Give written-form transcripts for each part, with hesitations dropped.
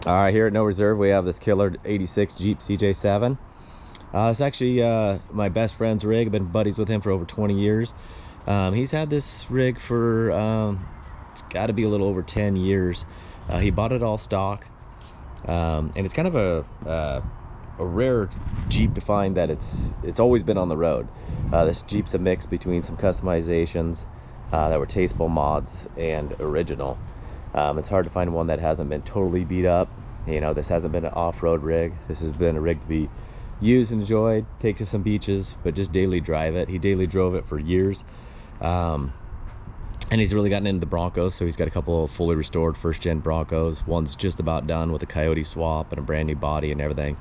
All right, here at No Reserve, we have this killer 86 Jeep CJ7. It's actually my best friend's rig. I've been buddies with him for over 20 years. He's had this rig for, it's got to be a little over 10 years. He bought it all stock. And it's kind of a rare Jeep to find that it's always been on the road. This Jeep's a mix between some customizations that were tasteful mods and original. It's hard to find one that hasn't been totally beat up. You know, this hasn't been an off-road rig. This has been a rig to be used and enjoyed, take to some beaches, but just daily drive it. He daily drove it for years. And he's really gotten into the Broncos, so he's got a couple of fully restored first-gen Broncos. One's just about done with a Coyote swap and a brand new body and everything.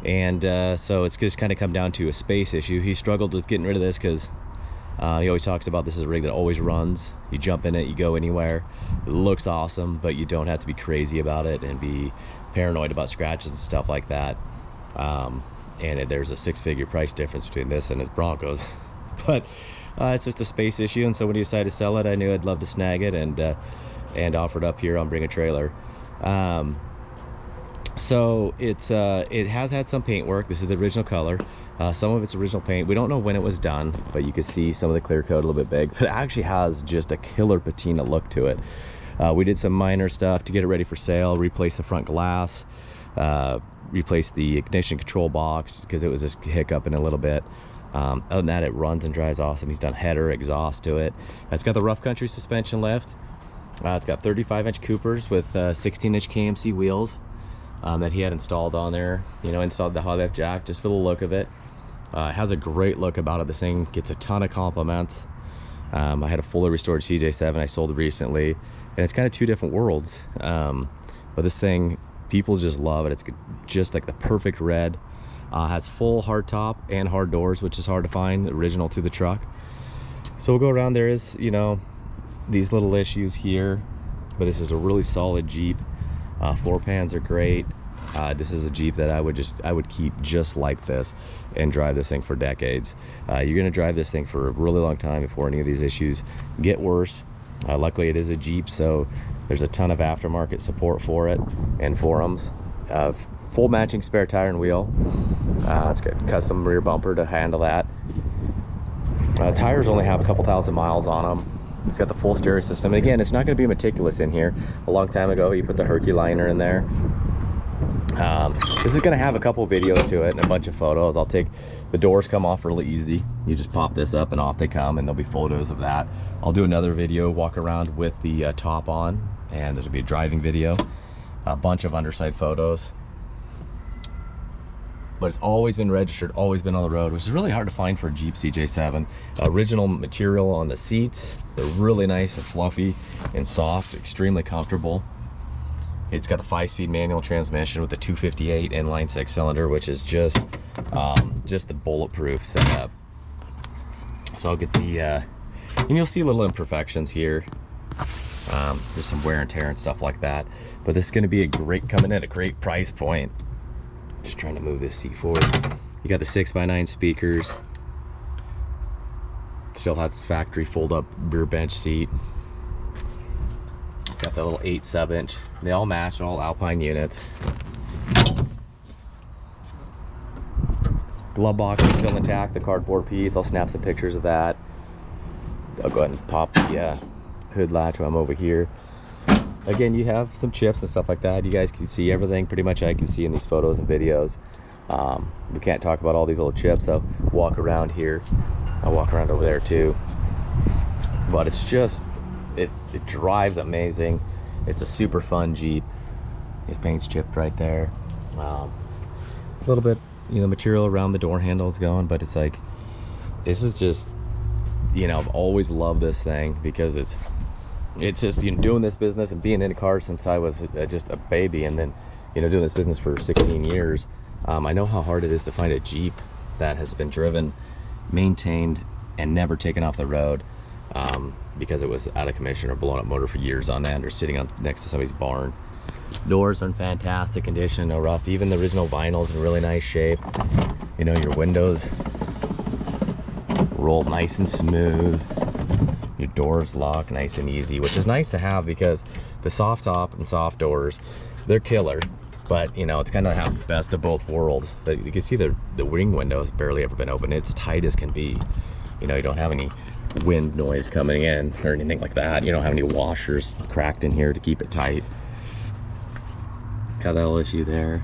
And so it's just kind of come down to a space issue. He struggled with getting rid of this because he always talks about this is a rig that always runs. You jump in it, you go anywhere. It looks awesome, but you don't have to be crazy about it and be paranoid about scratches and stuff like that. There's a six-figure price difference between this and his Broncos. But it's just a space issue, and so when he decided to sell it, I knew I'd love to snag it and offer it up here on Bring a Trailer. So it has had some paint work. This is the original color. Some of it's original paint. We don't know when it was done, but you can see some of the clear coat a little bit big. But it actually has just a killer patina look to it. We did some minor stuff to get it ready for sale. Replace the front glass, replace the ignition control box because it was just hiccuping a little bit. Other than that, it runs and drives awesome. He's done header, exhaust to it. It's got the rough country suspension lift. It's got 35-inch Coopers with 16-inch KMC wheels that he had installed on there. You know, installed the high lift jack just for the look of it. It has a great look about it. This thing gets a ton of compliments. I had a fully restored CJ7 I sold recently, and it's kind of two different worlds. But this thing, people just love it. It's just like the perfect red. Has full hard top and hard doors, which is hard to find, original to the truck. So we'll go around. There is, you know, these little issues here, but this is a really solid Jeep. Floor pans are great. This is a Jeep that I would keep just like this and drive this thing for decades. You're gonna drive this thing for a really long time before any of these issues get worse. Luckily it is a Jeep, so there's a ton of aftermarket support for it and forums. Full matching spare tire and wheel. It's got custom rear bumper to handle that. Tires only have a couple thousand miles on them. It's got the full stereo system, and again, it's not going to be meticulous in here. A long time ago he put the Herculiner in there. This is going to have a couple videos to it and a bunch of photos. The doors come off really easy. You just pop this up and off they come, and there'll be photos of that. I'll do another video walk around with the top on, and there'll be a driving video, a bunch of underside photos. But it's always been registered, always been on the road, which is really hard to find for a Jeep CJ7. Original material on the seats. They're really nice and fluffy and soft, extremely comfortable. It's got the 5-speed manual transmission with the 258 inline 6-cylinder, which is just the bulletproof setup. So I'll get the, and you'll see little imperfections here. There's some wear and tear and stuff like that. But this is gonna be coming at a great price point. Just trying to move this seat forward. You got the 6x9 speakers. Still has factory fold-up rear bench seat. Got the little 8 sub-inch. They all match, all Alpine units. Glove box is still intact, the cardboard piece. I'll snap some pictures of that. I'll go ahead and pop the hood latch while I'm over here. Again, you have some chips and stuff like that. You guys can see everything pretty much I can see in these photos and videos. We can't talk about all these little chips, so walk around here. I'll walk around over there too. But it's just, it drives amazing. It's a super fun Jeep. It paint's chipped right there. A little bit, you know, material around the door handle is going, but it's like, this is just, you know, I've always loved this thing because it's just, you know, doing this business and being in cars since I was just a baby, and then, you know, doing this business for 16 years. I know how hard it is to find a Jeep that has been driven, maintained, and never taken off the road because it was out of commission or blown up motor for years on end or sitting on next to somebody's barn. Doors are in fantastic condition, no rust. Even the original vinyl's in really nice shape. You know, your windows roll nice and smooth. Your doors lock nice and easy, which is nice to have because the soft top and soft doors, they're killer, but you know, it's kind of have the best of both worlds. But you can see the wing window has barely ever been open. It's tight as can be. You know, you don't have any wind noise coming in or anything like that. You don't have any washers cracked in here to keep it tight. Got that little issue there.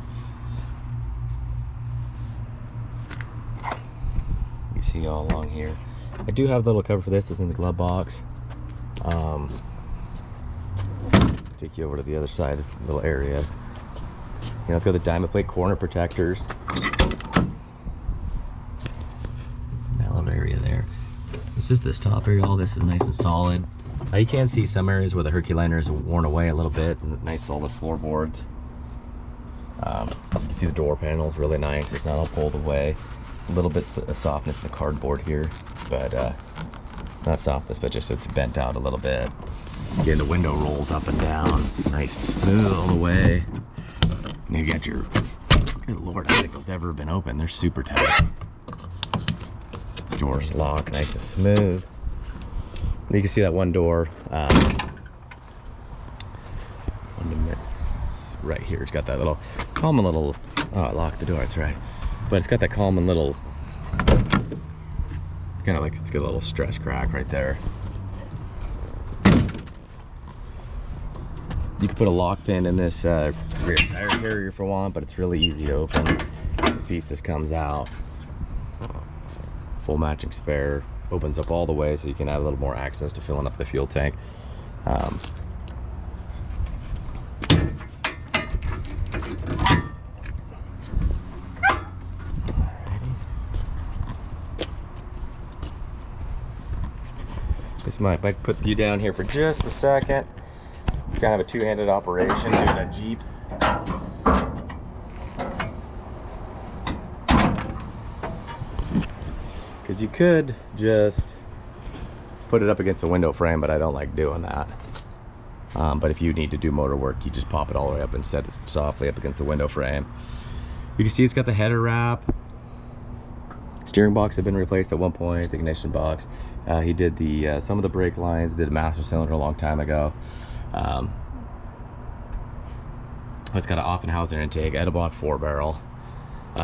You see all along here. I do have the little cover for this. It's in the glove box. Take you over to the other side, little area. You know, it's got the diamond plate corner protectors. That little area there. This is this top area. All this is nice and solid. You can see some areas where the Herculiner is worn away a little bit, and nice solid floorboards. You can see the door panels really nice. It's not all pulled away. A little bit of softness in the cardboard here, but not softness, but just it's bent out a little bit. Again, the window rolls up and down, nice and smooth all the way. And you got your, good Lord, I don't think those ever been open. They're super tight. Doors lock, nice and smooth. You can see that one door. Right here, it's got that little common little. Oh, I locked the door. That's right. But it's got that common little, kind of like it's got a little stress crack right there. You can put a lock pin in this rear tire carrier if you want, but it's really easy to open. This piece just comes out. Full matching spare. Opens up all the way so you can have a little more access to filling up the fuel tank. This might put you down here for just a second. Kind of a two-handed operation doing a Jeep. Because you could just put it up against the window frame, but I don't like doing that. But if you need to do motor work, you just pop it all the way up and set it softly up against the window frame. You can see it's got the header wrap. Steering box had been replaced at one point, the ignition box. He did the some of the brake lines, did a master cylinder a long time ago. It's got an Offenhauser intake, Edelbrock 4-barrel.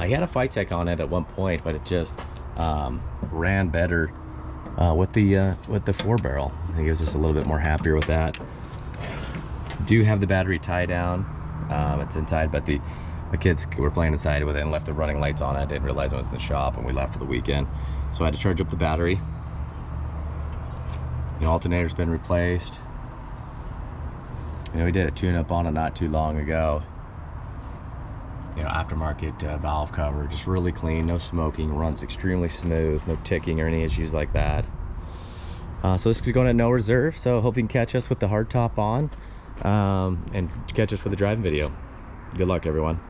He had a Phytec on it at one point, but it just ran better with the 4-barrel. I think he was just a little bit more happier with that. Do have the battery tie down. It's inside, but the kids were playing inside with it and left the running lights on. I didn't realize it was in the shop and we left for the weekend. So I had to charge up the battery. The alternator's been replaced. You know, we did a tune-up on it not too long ago. You know, aftermarket valve cover, just really clean, no smoking, runs extremely smooth, no ticking or any issues like that. So this is going at no reserve, so hope you can catch us with the hard top on and catch us for the driving video. Good luck, everyone.